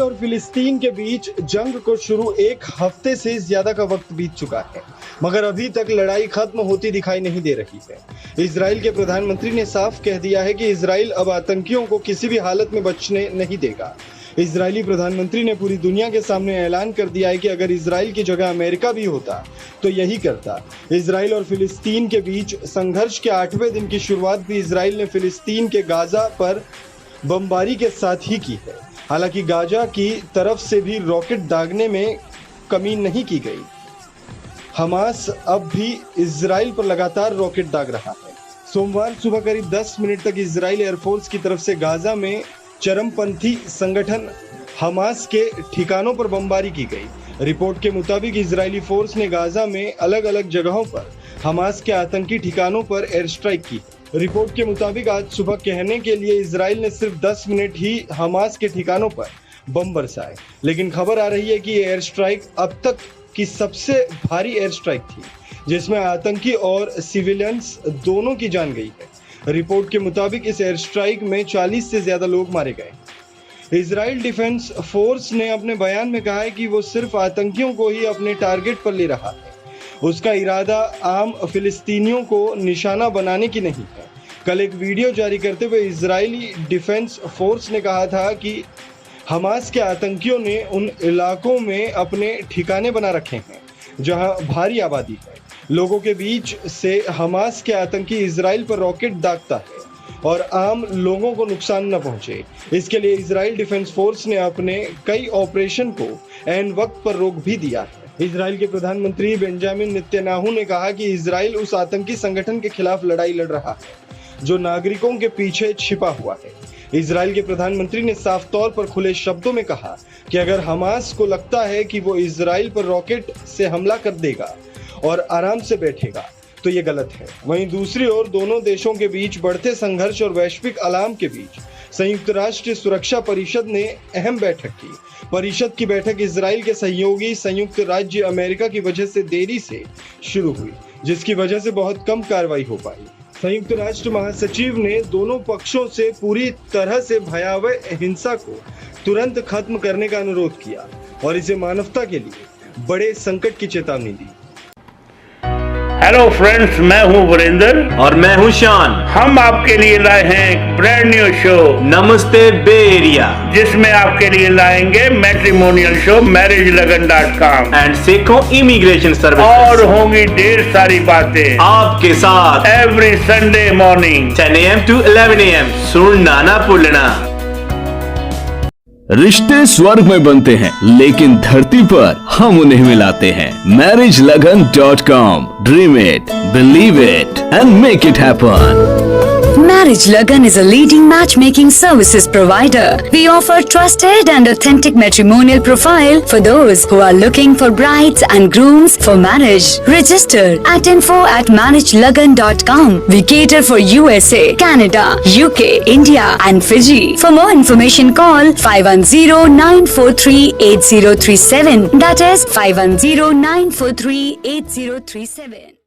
Israel और फिलिस्तीन के बीच जंग को शुरू एक हफ्ते से ज्यादा का वक्त बीत चुका है, मगर अभी तक लड़ाई खत्म होती दिखाई नहीं दे रही है। इजराइल के प्रधानमंत्री ने साफ कह दिया है कि इजराइल अब आतंकियों को किसी भी हालत में बचने नहीं देगा। इजरायली प्रधानमंत्री ने पूरी दुनिया के सामने ऐलान कर दिया है कि अगर इजराइल की जगह अमेरिका भी होता तो यही करता। इजराइल और फिलिस्तीन के बीच संघर्ष के 8वें दिन की शुरुआत भी इजराइल ने फिलिस्तीन के गाजा पर बमबारी के साथ ही की है। हालांकि गाजा की तरफ से भी रॉकेट दागने में कमी नहीं की गई। हमास अब भी इजराइल पर लगातार रॉकेट दाग रहा है। सोमवार सुबह करीब 10 मिनट तक इजराइल एयरफोर्स की तरफ से गाजा में चरमपंथी संगठन हमास के ठिकानों पर बमबारी की गई। रिपोर्ट के मुताबिक इजरायली फोर्स ने गाजा में अलग अलग जगहों पर हमास के आतंकी ठिकानों पर एयर स्ट्राइक की। रिपोर्ट के मुताबिक आज सुबह कहने के लिए इजराइल ने सिर्फ 10 मिनट ही हमास के ठिकानों पर बम बरसाए, लेकिन खबर आ रही है कि ये एयर स्ट्राइक अब तक की सबसे भारी एयर स्ट्राइक थी, जिसमें आतंकी और सिविलियंस दोनों की जान गई है। रिपोर्ट के मुताबिक इस एयर स्ट्राइक में 40 से ज्यादा लोग मारे गए। इजराइल डिफेंस फोर्स ने अपने बयान में कहा है कि वो सिर्फ आतंकियों को ही अपने टारगेट पर ले रहा है। उसका इरादा आम फिलिस्तीनियों को निशाना बनाने की नहीं है। कल एक वीडियो जारी करते हुए इजरायली डिफेंस फोर्स ने कहा था कि हमास के आतंकियों ने उन इलाकों में अपने ठिकाने बना रखे हैं जहां भारी आबादी है। लोगों के बीच से हमास के आतंकी इजराइल पर रॉकेट दागता है और आम लोगों को नुकसान न पहुंचे, इसके लिए इजराइल डिफेंस फोर्स ने अपने कई ऑपरेशन को ऐन वक्त पर रोक भी दिया है। इजराइल के प्रधानमंत्री बेंजामिन नेतन्याहू ने कहा कि इजराइल उस आतंकी संगठन के खिलाफ लड़ाई लड़ रहा है जो नागरिकों के पीछे छिपा हुआ है। इजराइल के प्रधानमंत्री ने साफ तौर पर खुले शब्दों में कहा कि अगर हमास को लगता है कि वो इजराइल पर रॉकेट से हमला कर देगा और आराम से बैठेगा तो ये गलत है। वहीं दूसरी ओर दोनों देशों के बीच बढ़ते संघर्ष और वैश्विक अलार्म के बीच संयुक्त राष्ट्र सुरक्षा परिषद ने अहम बैठक की। परिषद की बैठक इजराइल के सहयोगी संयुक्त राज्य अमेरिका की वजह से देरी से शुरू हुई, जिसकी वजह से बहुत कम कार्रवाई हो पाई। संयुक्त राष्ट्र महासचिव ने दोनों पक्षों से पूरी तरह से भयावह हिंसा को तुरंत खत्म करने का अनुरोध किया और इसे मानवता के लिए बड़े संकट की चेतावनी दी। हेलो फ्रेंड्स, मैं हूं वीरेंद्र और मैं हूं शान। हम आपके लिए लाए हैं एक ब्रांड न्यू शो नमस्ते बे एरिया, जिसमें आपके लिए लाएंगे matrimonial show MarriageLagan.com and Seiko immigration service, और होंगी ढेर सारी बातें आपके साथ every Sunday morning 10 AM to 11 AM। सुनना ना भूलना। रिश्ते स्वर्ग में बनते हैं, लेकिन धरती पर हम उन्हें मिलाते हैं। MarriageLagan.com। Dream it, believe it, and make it happen. Marriage Lagan is a leading matchmaking services provider. We offer trusted and authentic matrimonial profile for those who are looking for brides and grooms for marriage. Register at info@marriagelagan.com. We cater for USA, Canada, UK, India and Fiji. For more information call 510-943-8037. That is 510-943-8037.